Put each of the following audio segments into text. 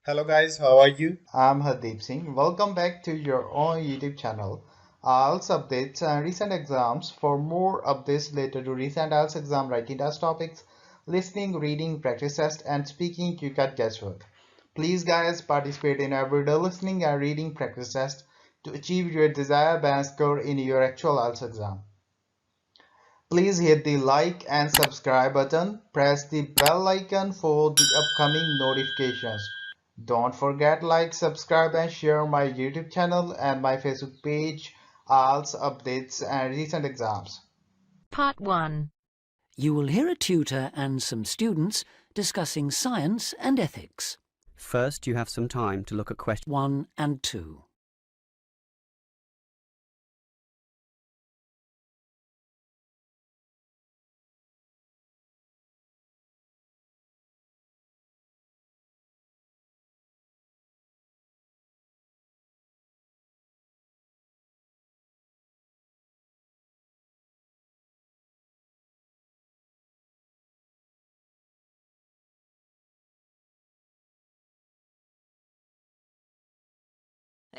Hello guys, how are you? I'm Hardeep Singh. Welcome back to your own YouTube channel. IELTS updates and recent exams. For more updates related to recent IELTS exam writing test topics, listening, reading, practice test, and speaking, you got guesswork. Please, guys, participate in everyday listening and reading practice test to achieve your desired band score in your actual IELTS exam. Please hit the like and subscribe button. Press the bell icon for the upcoming notifications. Don't forget like, subscribe and share my YouTube channel and my Facebook page, IELTS updates and recent exams. Part 1. You will hear a tutor and some students discussing science and ethics. First, you have some time to look at question 1 and 2.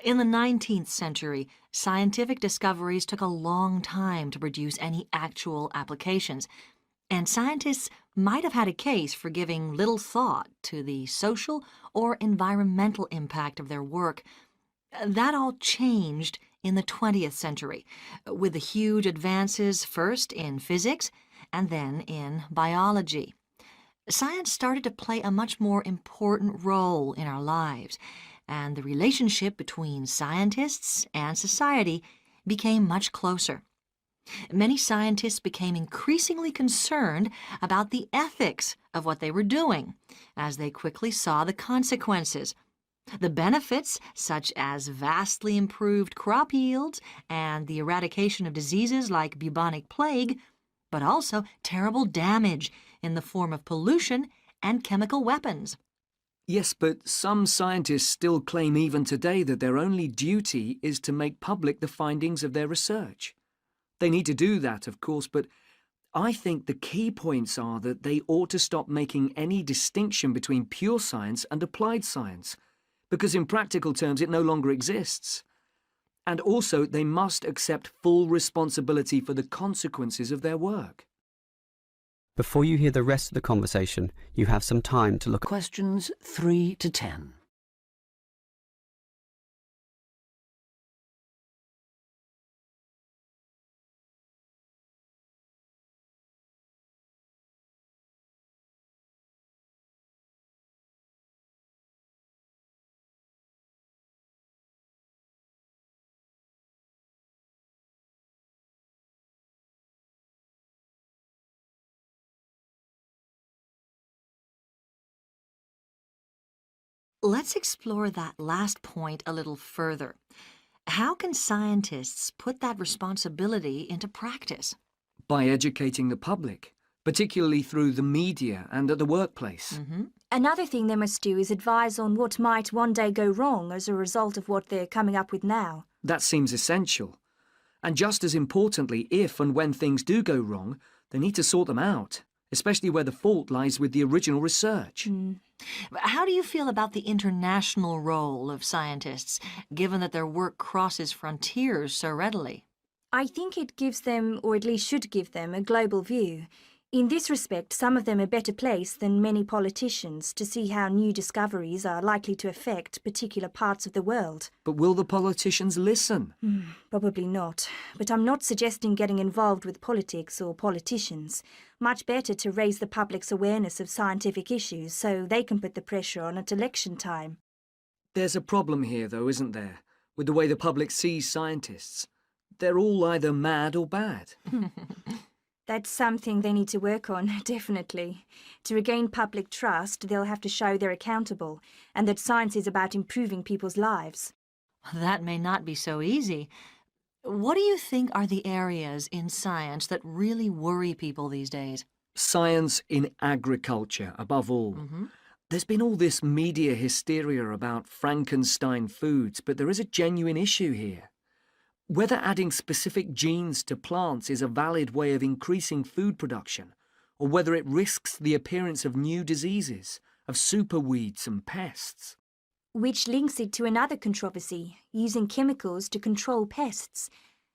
In the 19th century, scientific discoveries took a long time to produce any actual applications, and scientists might have had a case for giving little thought to the social or environmental impact of their work. That all changed in the 20th century, with the huge advances first in physics and then in biology. Science started to play a much more important role in our lives, and the relationship between scientists and society became much closer. Many scientists became increasingly concerned about the ethics of what they were doing, as they quickly saw the consequences. The benefits, such as vastly improved crop yields and the eradication of diseases like bubonic plague, but also terrible damage in the form of pollution and chemical weapons. Yes, but some scientists still claim even today that their only duty is to make public the findings of their research. They need to do that, of course, but I think the key points are that they ought to stop making any distinction between pure science and applied science, because in practical terms it no longer exists. And also they must accept full responsibility for the consequences of their work. Before you hear the rest of the conversation, you have some time to look at Questions 3 to 10. Let's explore that last point a little further. How can scientists put that responsibility into practice? By educating the public, particularly through the media and at the workplace. Another thing they must do is advise on what might one day go wrong as a result of what they're coming up with now. That seems essential. And just as importantly, if and when things do go wrong, they need to sort them out, especially where the fault lies with the original research. How do you feel about the international role of scientists, given that their work crosses frontiers so readily? I think it gives them, or at least should give them, a global view. In this respect, some of them are better placed than many politicians to see how new discoveries are likely to affect particular parts of the world. But will the politicians listen? Probably not. But I'm not suggesting getting involved with politics or politicians. Much better to raise the public's awareness of scientific issues so they can put the pressure on at election time. There's a problem here, though, isn't there, with the way the public sees scientists? They're all either mad or bad. That's something they need to work on, definitely. To regain public trust, they'll have to show they're accountable, and that science is about improving people's lives. That may not be so easy. What do you think are the areas in science that really worry people these days? Science in agriculture, above all. There's been all this media hysteria about Frankenstein foods, but there is a genuine issue here. Whether adding specific genes to plants is a valid way of increasing food production, or whether it risks the appearance of new diseases, of superweeds and pests. which links it to another controversy, using chemicals to control pests.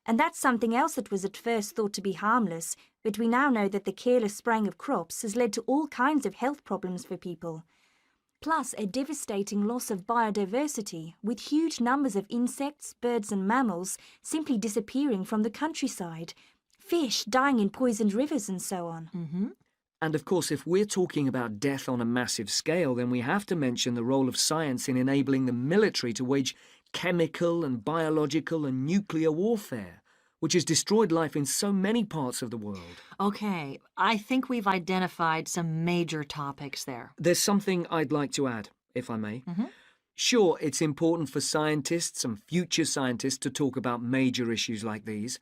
And that's something else that was at first thought to be harmless, but we now know that the careless spraying of crops has led to all kinds of health problems for people. Plus a devastating loss of biodiversity, with huge numbers of insects, birds and mammals simply disappearing from the countryside, fish dying in poisoned rivers and so on. And of course, if we're talking about death on a massive scale, then we have to mention the role of science in enabling the military to wage chemical and biological and nuclear warfare, which has destroyed life in so many parts of the world. Okay, I think we've identified some major topics there. There's something I'd like to add, if I may. Sure, it's important for scientists and future scientists to talk about major issues like these,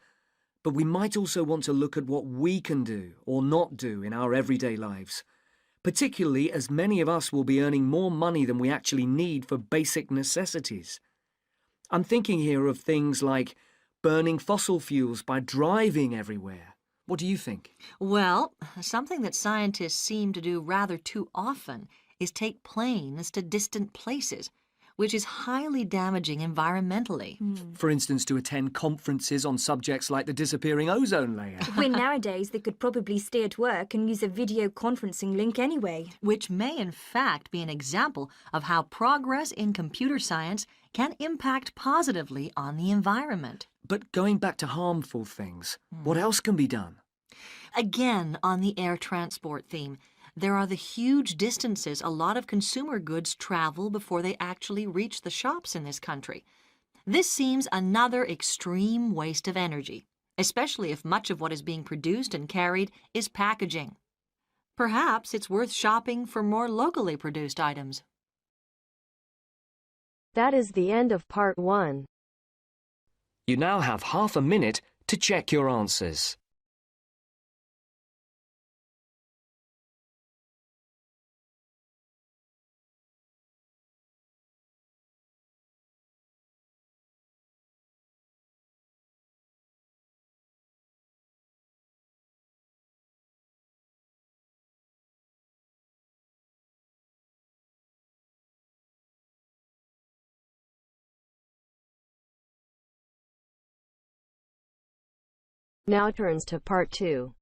but we might also want to look at what we can do or not do in our everyday lives, particularly as many of us will be earning more money than we actually need for basic necessities. I'm thinking here of things like burning fossil fuels by driving everywhere. What do you think? Well, something that scientists seem to do rather too often is take planes to distant places, which is highly damaging environmentally. For instance, to attend conferences on subjects like the disappearing ozone layer. When nowadays they could probably stay at work and use a video conferencing link anyway. Which may in fact be an example of how progress in computer science can impact positively on the environment. But going back to harmful things, what else can be done? Again, on the air transport theme, there are the huge distances a lot of consumer goods travel before they actually reach the shops in this country. This seems another extreme waste of energy, especially if much of what is being produced and carried is packaging. Perhaps it's worth shopping for more locally produced items. That is the end of part 1. You now have half a minute to check your answers. Now turns to part 2.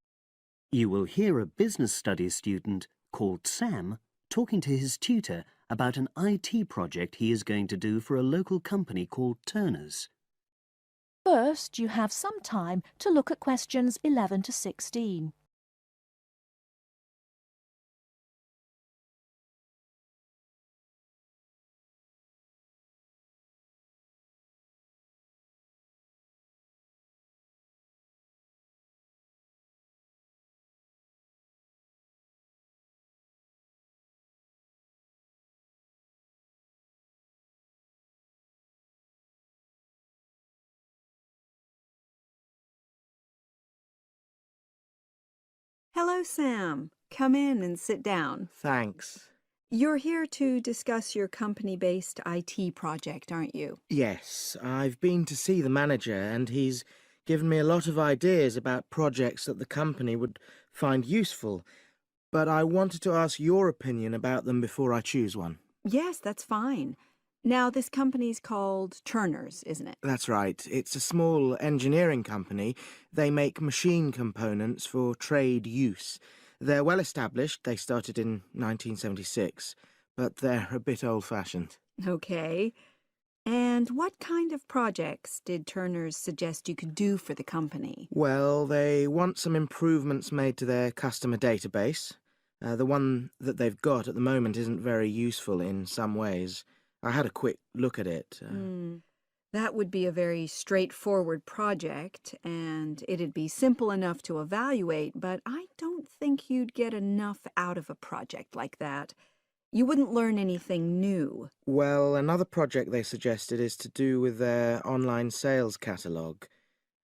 You will hear a business studies student called Sam talking to his tutor about an IT project he is going to do for a local company called Turner's. First, you have some time to look at questions 11 to 16. Hello, Sam. Come in and sit down. Thanks. You're here to discuss your company-based IT project, aren't you? Yes, I've been to see the manager and he's given me a lot of ideas about projects that the company would find useful, but I wanted to ask your opinion about them before I choose one. Yes, that's fine. Now, this company's called Turner's, isn't it? That's right. It's a small engineering company. They make machine components for trade use. They're well established. They started in 1976, but they're a bit old-fashioned. Okay. And what kind of projects did Turner's suggest you could do for the company? Well, they want some improvements made to their customer database. The one that they've got at the moment isn't very useful in some ways. I had a quick look at it. That would be a very straightforward project, and it'd be simple enough to evaluate, but I don't think you'd get enough out of a project like that. You wouldn't learn anything new. Well, another project they suggested is to do with their online sales catalogue.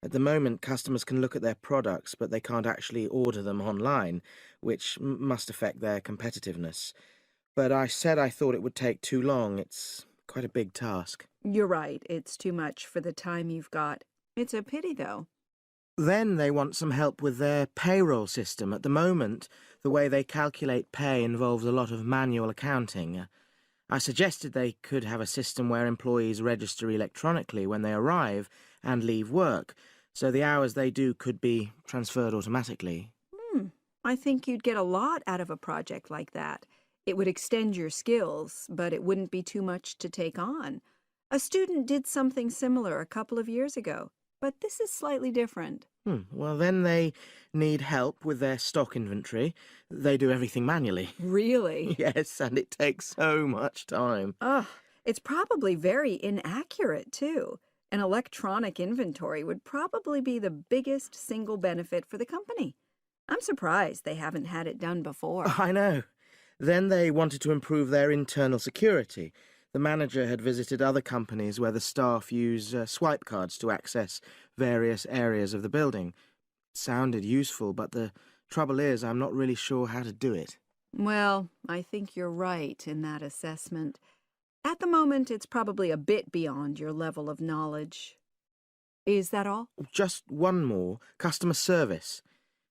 At the moment, customers can look at their products, but they can't actually order them online, which must affect their competitiveness. But I said I thought it would take too long. It's quite a big task. You're right. It's too much for the time you've got. It's a pity, though. Then they want some help with their payroll system. At the moment, the way they calculate pay involves a lot of manual accounting. I suggested they could have a system where employees register electronically when they arrive and leave work, so the hours they do could be transferred automatically. I think you'd get a lot out of a project like that. It would extend your skills, but it wouldn't be too much to take on. A student did something similar a couple of years ago, but this is slightly different. Well, then they need help with their stock inventory. They do everything manually. Really? Yes, and it takes so much time. Ugh, it's probably very inaccurate, too. An electronic inventory would probably be the biggest single benefit for the company. I'm surprised they haven't had it done before. I know. Then they wanted to improve their internal security. The manager had visited other companies where the staff use swipe cards to access various areas of the building. It sounded useful, but the trouble is I'm not really sure how to do it. Well, I think you're right in that assessment. At the moment, it's probably a bit beyond your level of knowledge. Is that all? Just one more. Customer service.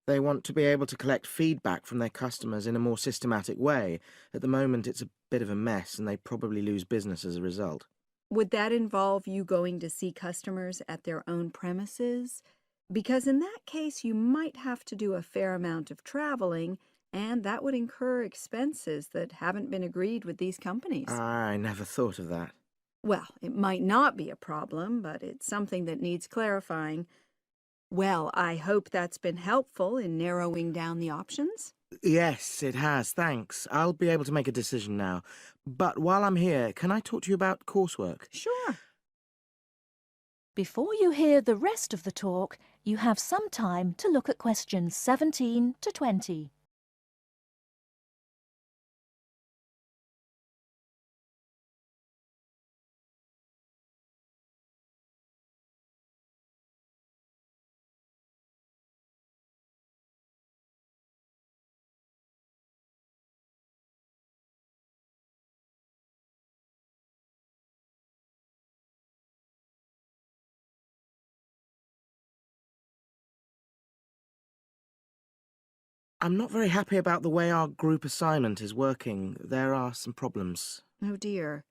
They want to be able to collect feedback from their customers in a more systematic way. At the moment, it's a bit of a mess, and they probably lose business as a result. Would that involve you going to see customers at their own premises? Because in that case, you might have to do a fair amount of traveling, and that would incur expenses that haven't been agreed with these companies. I never thought of that. Well, it might not be a problem, but it's something that needs clarifying. Well, I hope that's been helpful in narrowing down the options. Yes, it has, thanks. I'll be able to make a decision now. But while I'm here, can I talk to you about coursework? Sure. Before you hear the rest of the talk, you have some time to look at questions 17 to 20. I'm not very happy about the way our group assignment is working. There are some problems. Oh dear.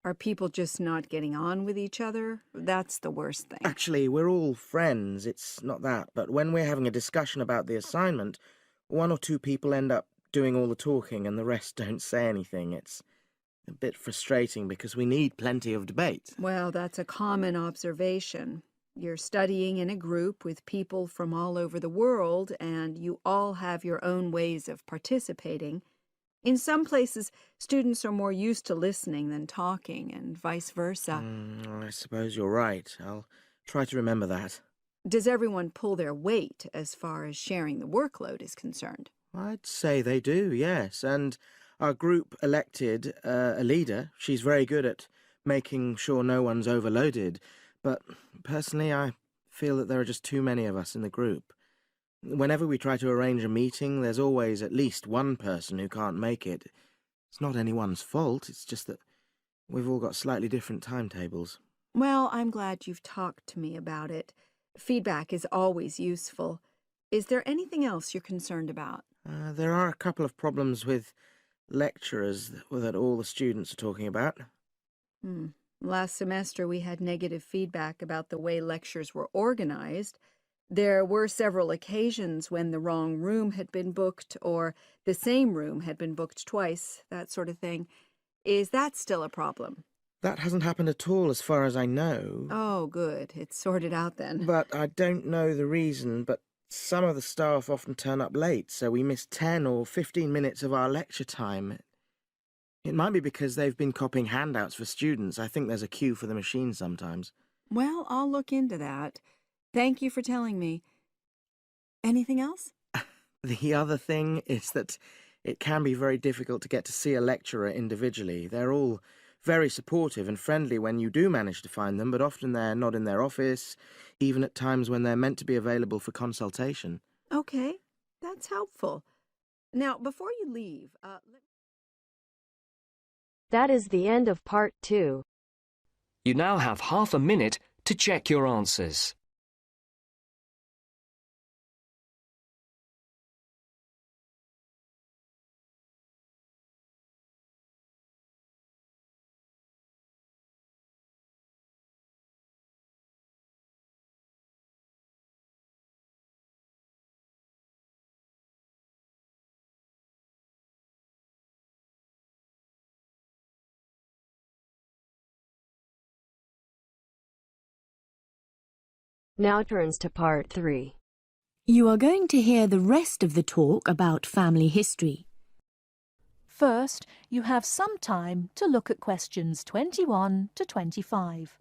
Are people just not getting on with each other? That's the worst thing. Actually, we're all friends, it's not that. But when we're having a discussion about the assignment, one or two people end up doing all the talking and the rest don't say anything. It's a bit frustrating because we need plenty of debate. Well, that's a common observation. You're studying in a group with people from all over the world, and you all have your own ways of participating. In some places, students are more used to listening than talking, and vice versa. I suppose you're right. I'll try to remember that. Does everyone pull their weight as far as sharing the workload is concerned? I'd say they do, yes. And our group elected a leader. She's very good at making sure no one's overloaded. But personally, I feel that there are just too many of us in the group. Whenever we try to arrange a meeting, there's always at least one person who can't make it. It's not anyone's fault, it's just that we've all got slightly different timetables. Well, I'm glad you've talked to me about it. Feedback is always useful. Is there anything else you're concerned about? There are a couple of problems with lecturers that all the students are talking about. Last semester, we had negative feedback about the way lectures were organized. There were several occasions when the wrong room had been booked or the same room had been booked twice, that sort of thing. Is that still a problem? That hasn't happened at all as far as I know. Oh, good. It's sorted out then. But I don't know the reason, but some of the staff often turn up late, so we miss 10 or 15 minutes of our lecture time. It might be because they've been copying handouts for students. I think there's a queue for the machine sometimes. Well, I'll look into that. Thank you for telling me. Anything else? The other thing is that it can be very difficult to get to see a lecturer individually. They're all very supportive and friendly when you do manage to find them, but often they're not in their office, even at times when they're meant to be available for consultation. Okay, that's helpful. Now, before you leave, That is the end of part 2. You now have half a minute to check your answers. Now turns to part 3. You are going to hear the rest of the talk about family history. First, you have some time to look at questions 21 to 25.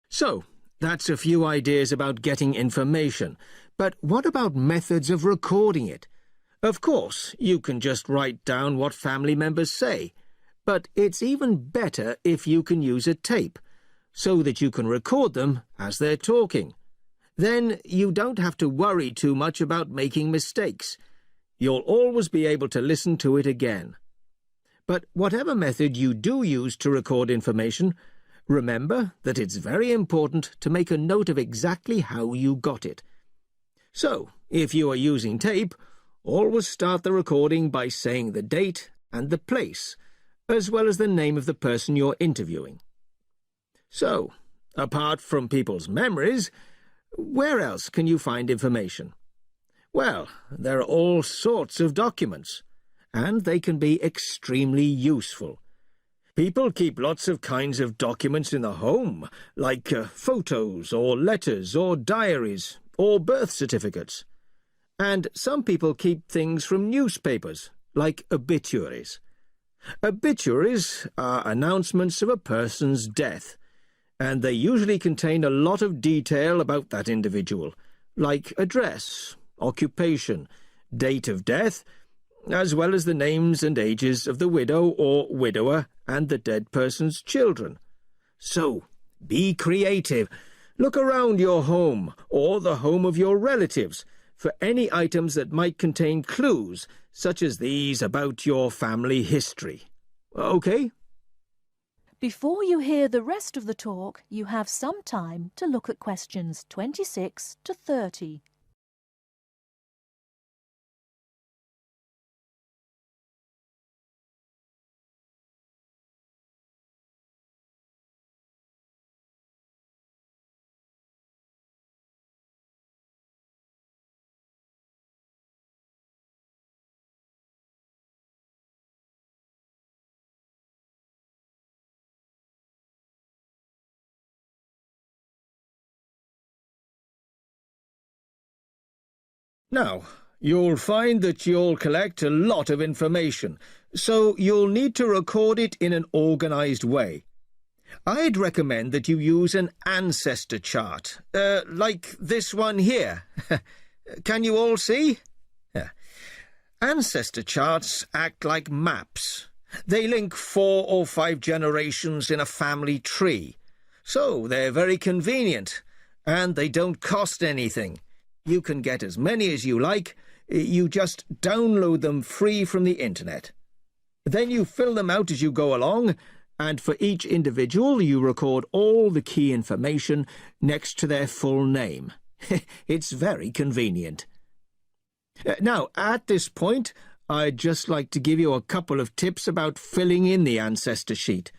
So, that's a few ideas about getting information. But what about methods of recording it? Of course, you can just write down what family members say. But it's even better if you can use a tape, so that you can record them as they're talking. Then you don't have to worry too much about making mistakes. You'll always be able to listen to it again. But whatever method you do use to record information, remember that it's very important to make a note of exactly how you got it. So, if you are using tape, always start the recording by saying the date and the place, as well as the name of the person you're interviewing. So, apart from people's memories, where else can you find information? Well, there are all sorts of documents, and they can be extremely useful. People keep lots of kinds of documents in the home, like photos or letters or diaries or birth certificates. And some people keep things from newspapers, like obituaries. Obituaries are announcements of a person's death, and they usually contain a lot of detail about that individual, like address, occupation, date of death, as well as the names and ages of the widow or widower and the dead person's children. So, be creative. Look around your home or the home of your relatives for any items that might contain clues, such as these about your family history. Okay? Before you hear the rest of the talk, you have some time to look at questions 26 to 30. Now, you'll find that you'll collect a lot of information, so you'll need to record it in an organised way. I'd recommend that you use an ancestor chart, like this one here. Can you all see? Ancestor charts act like maps. They link 4 or 5 generations in a family tree, so they're very convenient, and they don't cost anything. You can get as many as you like. You just download them free from the internet. Then you fill them out as you go along, and for each individual you record all the key information next to their full name. It's very convenient. Now, at this point, I'd just like to give you a couple of tips about filling in the ancestor sheet.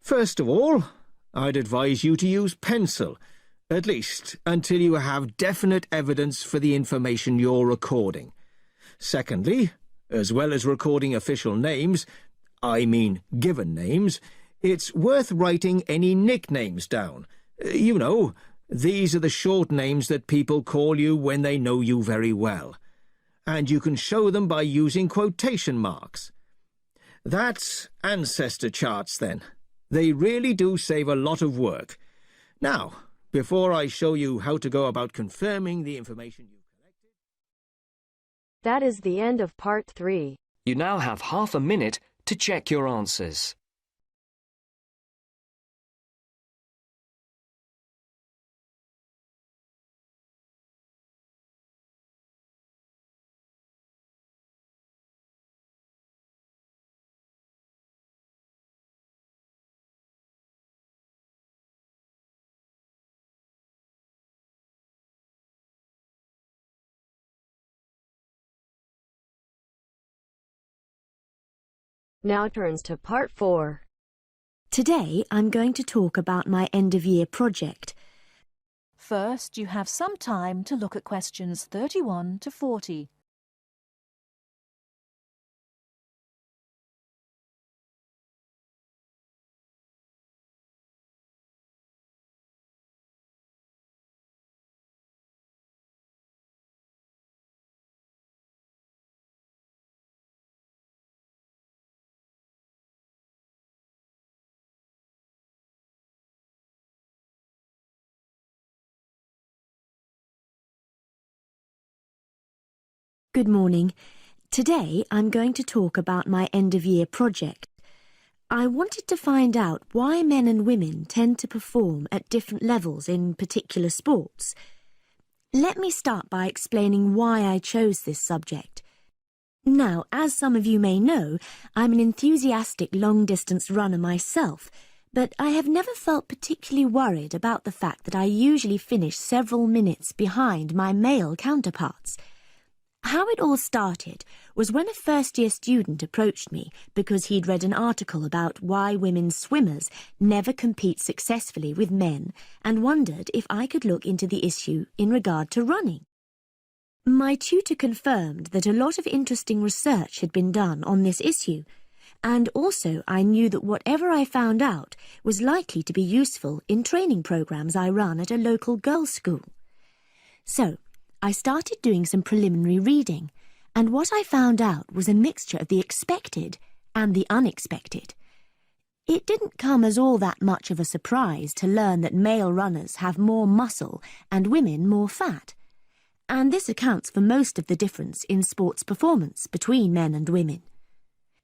First of all, I'd advise you to use pencil, at least until you have definite evidence for the information you're recording. Secondly, as well as recording official names, I mean given names, it's worth writing any nicknames down. You know, these are the short names that people call you when they know you very well. And you can show them by using quotation marks. That's ancestor charts, then. They really do save a lot of work. Now, before I show you how to go about confirming the information you've collected... That is the end of part 3. You now have half a minute to check your answers. Now turns to part 4. Today I'm going to talk about my end-of-year project. First, you have some time to look at questions 31 to 40. Good morning. Today I'm going to talk about my end-of-year project. I wanted to find out why men and women tend to perform at different levels in particular sports. Let me start by explaining why I chose this subject. Now, as some of you may know, I'm an enthusiastic long-distance runner myself, but I have never felt particularly worried about the fact that I usually finish several minutes behind my male counterparts. How it all started was when a first-year student approached me because he'd read an article about why women swimmers never compete successfully with men and wondered if I could look into the issue in regard to running. My tutor confirmed that a lot of interesting research had been done on this issue, and also I knew that whatever I found out was likely to be useful in training programs I run at a local girls' school. So, I started doing some preliminary reading, and what I found out was a mixture of the expected and the unexpected. It didn't come as all that much of a surprise to learn that male runners have more muscle and women more fat, and this accounts for most of the difference in sports performance between men and women.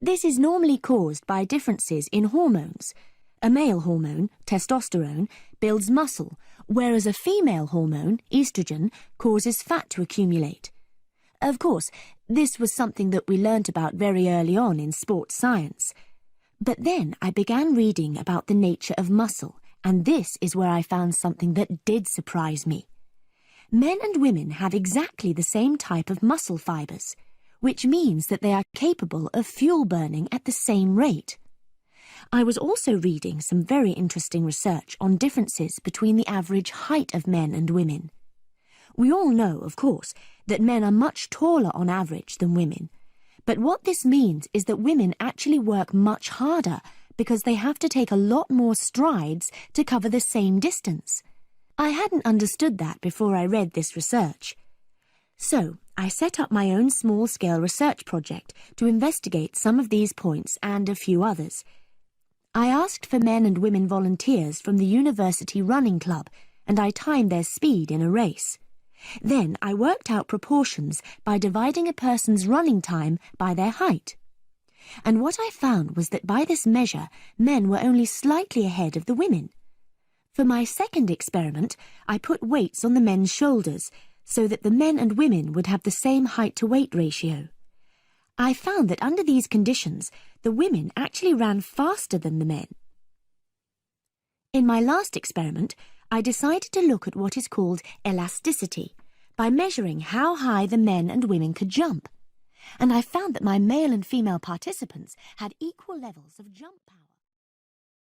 This is normally caused by differences in hormones. A male hormone, testosterone, builds muscle, whereas a female hormone, estrogen, causes fat to accumulate. Of course, this was something that we learnt about very early on in sports science. But then I began reading about the nature of muscle, and this is where I found something that did surprise me. Men and women have exactly the same type of muscle fibres, which means that they are capable of fuel burning at the same rate. I was also reading some very interesting research on differences between the average height of men and women. We all know, of course, that men are much taller on average than women, but what this means is that women actually work much harder because they have to take a lot more strides to cover the same distance. I hadn't understood that before I read this research. So, I set up my own small-scale research project to investigate some of these points and a few others. I asked for men and women volunteers from the university running club, and I timed their speed in a race. Then I worked out proportions by dividing a person's running time by their height. And what I found was that by this measure, men were only slightly ahead of the women. For my second experiment, I put weights on the men's shoulders, so that the men and women would have the same height-to-weight ratio. I found that under these conditions, the women actually ran faster than the men. In my last experiment, I decided to look at what is called elasticity, by measuring how high the men and women could jump. And I found that my male and female participants had equal levels of jump power.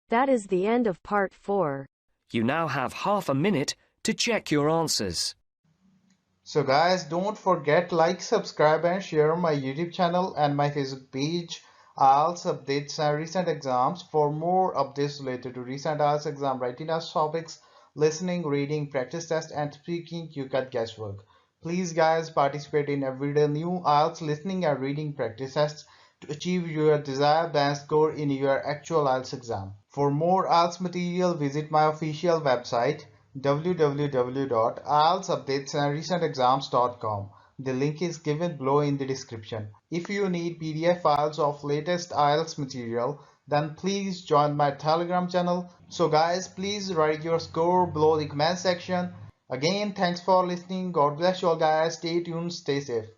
That is the end of part 4. You now have half a minute to check your answers. So guys, don't forget like, subscribe and share my YouTube channel and my Facebook page, IELTS updates and recent exams. For more updates related to recent IELTS exam writing test topics, listening, reading, practice test and speaking, you got guesswork. Please guys, participate in everyday new IELTS listening and reading practice tests to achieve your desired band score in your actual IELTS exam. For more IELTS material, visit my official website www.ieltsupdatesandrecentexams.com. The link is given below in the description. If you need PDF files of latest IELTS material, then please join my Telegram channel. So guys, please write your score below the comment section. Again, thanks for listening. God bless you all guys. Stay tuned, stay safe.